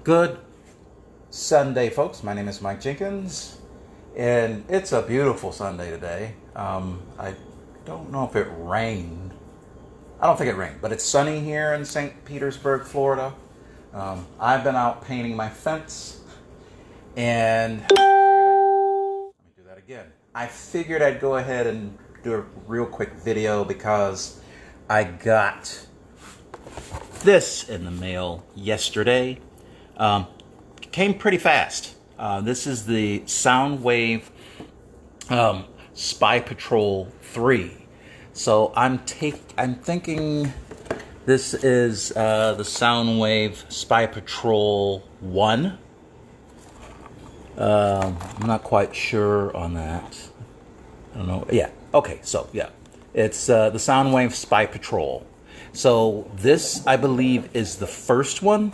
Good Sunday, folks. My name is Mike Jenkins, and it's a beautiful Sunday today. I don't know if it rained. I don't think it rained, but it's sunny here in St. Petersburg, Florida. I've been out painting my fence, and let me do that again. I figured I'd go ahead and do a real quick video because I got this in the mail yesterday. Came pretty fast. This is the Soundwave Spy Patrol 3. So I'm thinking this is the Soundwave Spy Patrol 1. I'm not quite sure on that. I don't know. Yeah. Okay. So yeah, it's the Soundwave Spy Patrol. So this, I believe, is the first one.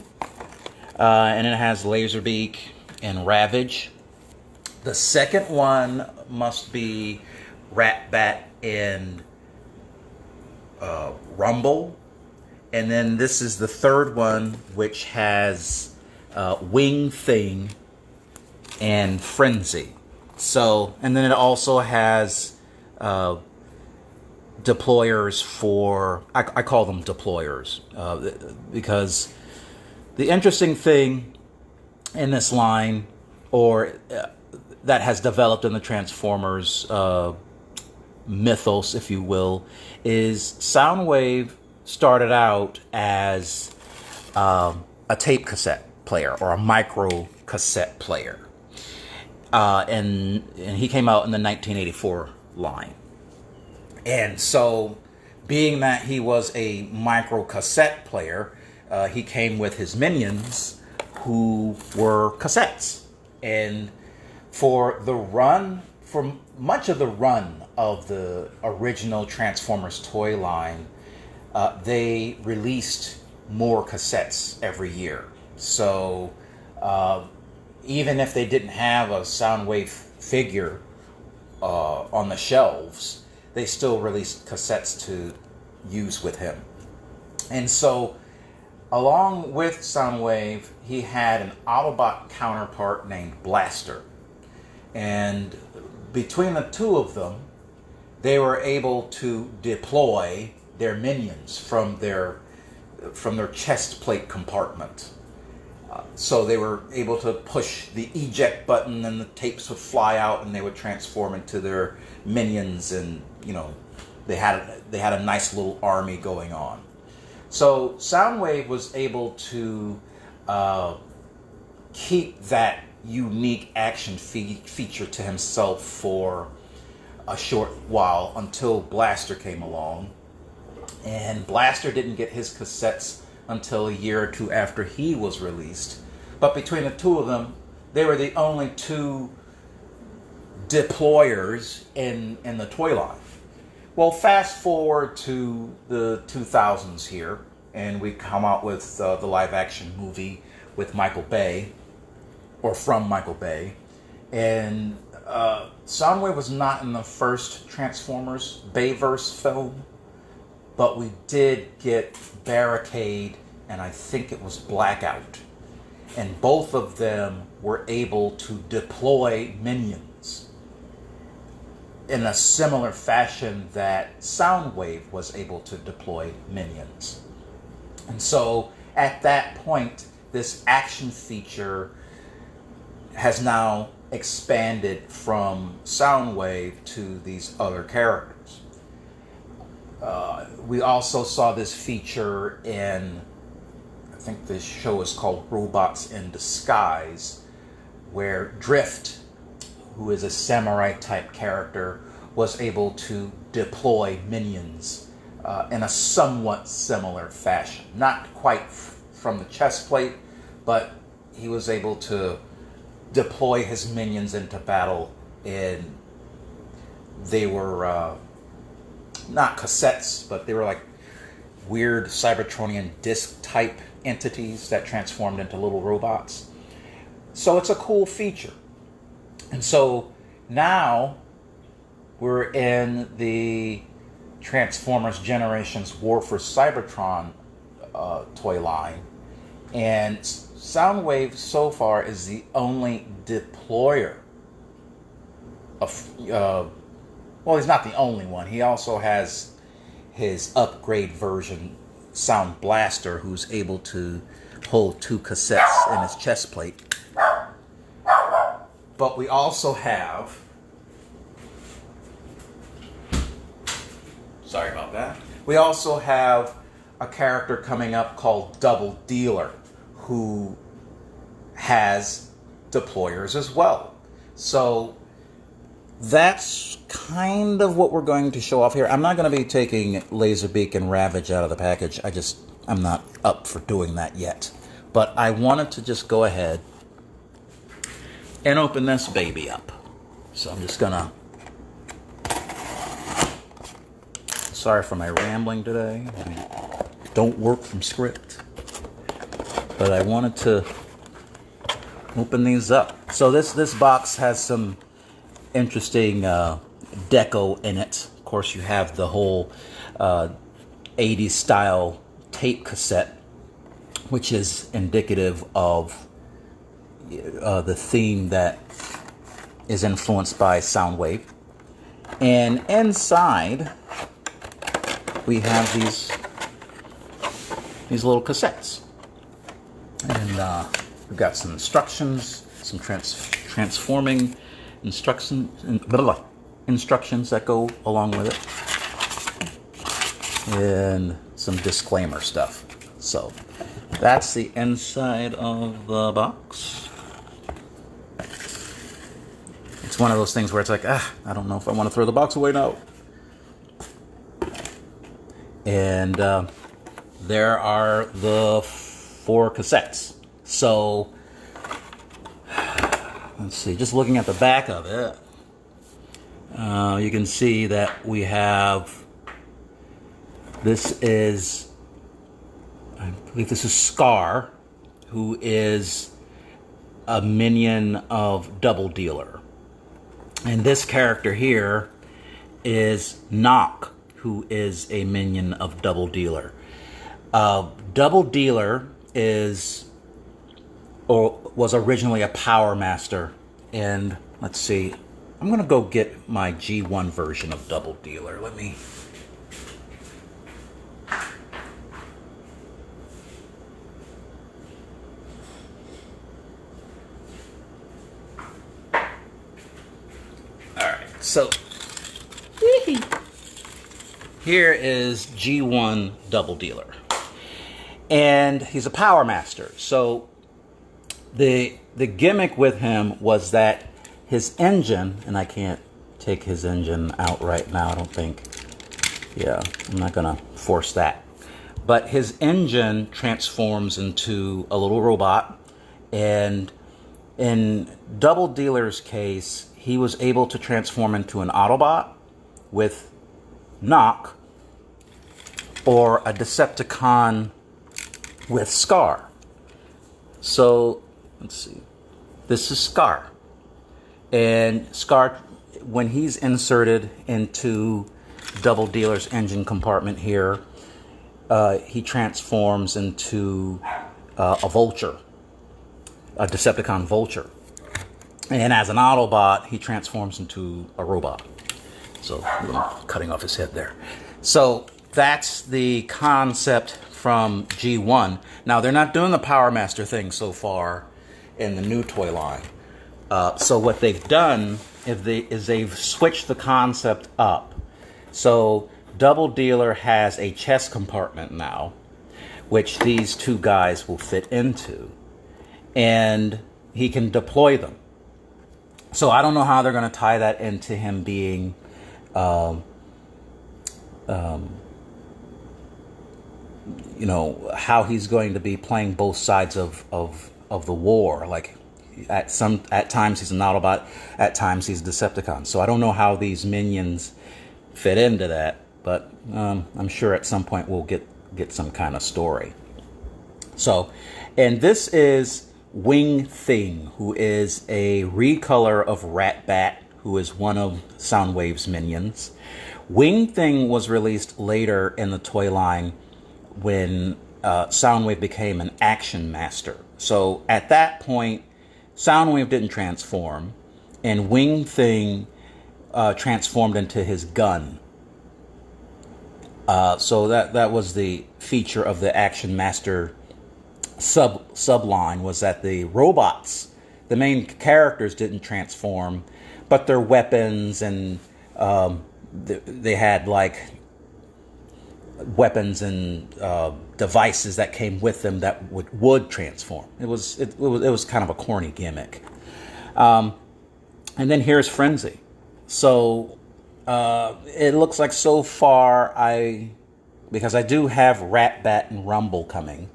And it has Lazerbeak and Ravage. The second one must be Ratbat and Rumble. And then this is the third one, which has Wingthing and Frenzy. So, and then it also has deployers for, I call them deployers, because the interesting thing in this line, or that has developed in the Transformers mythos, if you will, is Soundwave started out as a tape cassette player or a micro cassette player. And he came out in the 1984 line. And so, being that he was a micro cassette player, he came with his minions, who were cassettes. And for much of the run of the original Transformers toy line, they released more cassettes every year. So even if they didn't have a Soundwave figure on the shelves, they still released cassettes to use with him. And so, along with Soundwave, he had an Autobot counterpart named Blaster. And between the two of them, they were able to deploy their minions from their chest plate compartment. So they were able to push the eject button, and the tapes would fly out, and they would transform into their minions, and they had a nice little army going on. So Soundwave was able to keep that unique action feature to himself for a short while until Blaster came along. And Blaster didn't get his cassettes until a year or two after he was released. But between the two of them, they were the only two deployers in the toy line. Well, fast forward to the 2000s here, and we come out with the live-action movie with Michael Bay, or from Michael Bay. And Soundwave was not in the first Transformers Bayverse film, but we did get Barricade, and I think it was Blackout. And both of them were able to deploy minions in a similar fashion that Soundwave was able to deploy minions. And so, at that point, this action feature has now expanded from Soundwave to these other characters. We also saw this feature in, I think this show is called Robots in Disguise, where Drift, who is a samurai type character, was able to deploy minions in a somewhat similar fashion. Not quite from the chest plate, but he was able to deploy his minions into battle, and they were not cassettes, but they were like weird Cybertronian disc type entities that transformed into little robots. So it's a cool feature. And so now we're in the Transformers Generations War for Cybertron toy line, and Soundwave so far is the only deployer of, well, he's not the only one. He also has his upgrade version, Sound Blaster, who's able to hold 2 cassettes in his chest plate. But we also have, sorry about that, we also have a character coming up called Double Dealer, who has deployers as well. So that's kind of what we're going to show off here. I'm not going to be taking Lazerbeak and Ravage out of the package. I'm not up for doing that yet. But I wanted to just go ahead and open this baby up. So I'm just gonna, sorry for my rambling today. I don't work from script. But I wanted to open these up. So this box has some interesting deco in it. Of course, you have the whole 80s style tape cassette, which is indicative of the theme that is influenced by Soundwave. And inside, we have these little cassettes. And we've got some instructions, some transforming instructions that go along with it, and some disclaimer stuff. So that's the inside of the box. It's one of those things where it's like, I don't know if I want to throw the box away now. And there are the 4 cassettes. So let's see, just looking at the back of it, you can see that we have, this is, I believe this is Skar, who is a minion of Double Dealer. And this character here is Knok, who is a minion of Double Dealer. Double Dealer was originally a Power Master, and let's see, I'm gonna go get my G1 version of Double Dealer. Let me. All right, so here is G1 Double Dealer, and he's a Power Master. So the gimmick with him was that his engine, and I can't take his engine out right now, I don't think. Yeah, I'm not gonna force that. But his engine transforms into a little robot, and in Double Dealer's case, he was able to transform into an Autobot with Knok, or a Decepticon with Skar. So let's see, this is Skar, and Skar, when he's inserted into Double Dealer's engine compartment here, he transforms into a Vulture, a Decepticon Vulture. And as an Autobot, he transforms into a robot. So I'm cutting off his head there. So that's the concept from G1. Now, they're not doing the Power Master thing so far in the new toy line. So what they've done is they've switched the concept up. So Double Dealer has a chest compartment now, which these 2 guys will fit into, and he can deploy them. So I don't know how they're going to tie that into him being you know, how he's going to be playing both sides of the war. Like at times he's an Autobot, at times he's a Decepticon. So I don't know how these minions fit into that, but I'm sure at some point we'll get some kind of story. So, and this is Wingthing, who is a recolor of Ratbat, who is one of Soundwave's minions. Wingthing was released later in the toy line when Soundwave became an Action Master. So at that point, Soundwave didn't transform, and Wingthing transformed into his gun. So that was the feature of the Action Master subline, was that the robots, the main characters, didn't transform, but their weapons and they had like weapons and devices that came with them that would transform. It was kind of a corny gimmick. And then here's Frenzy. So it looks like so far because I do have Ratbat and Rumble coming,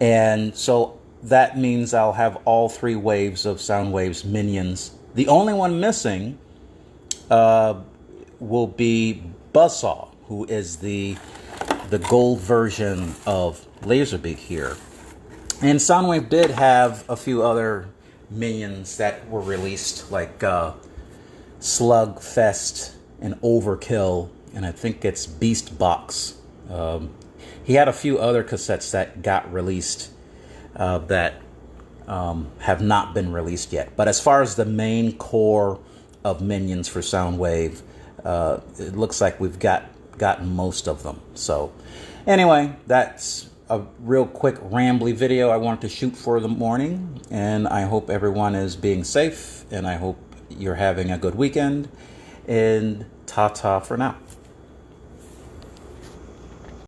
and so that means I'll have all 3 waves of Soundwave's minions. The only one missing will be Buzzsaw, who is the gold version of Lazerbeak here. And Soundwave did have a few other minions that were released, like Slugfest and Overkill, and I think it's Beast Box. He had a few other cassettes that got released that have not been released yet. But as far as the main core of minions for Soundwave, it looks like we've gotten most of them. So anyway, that's a real quick rambly video I wanted to shoot for the morning, and I hope everyone is being safe, and I hope you're having a good weekend, and ta-ta for now.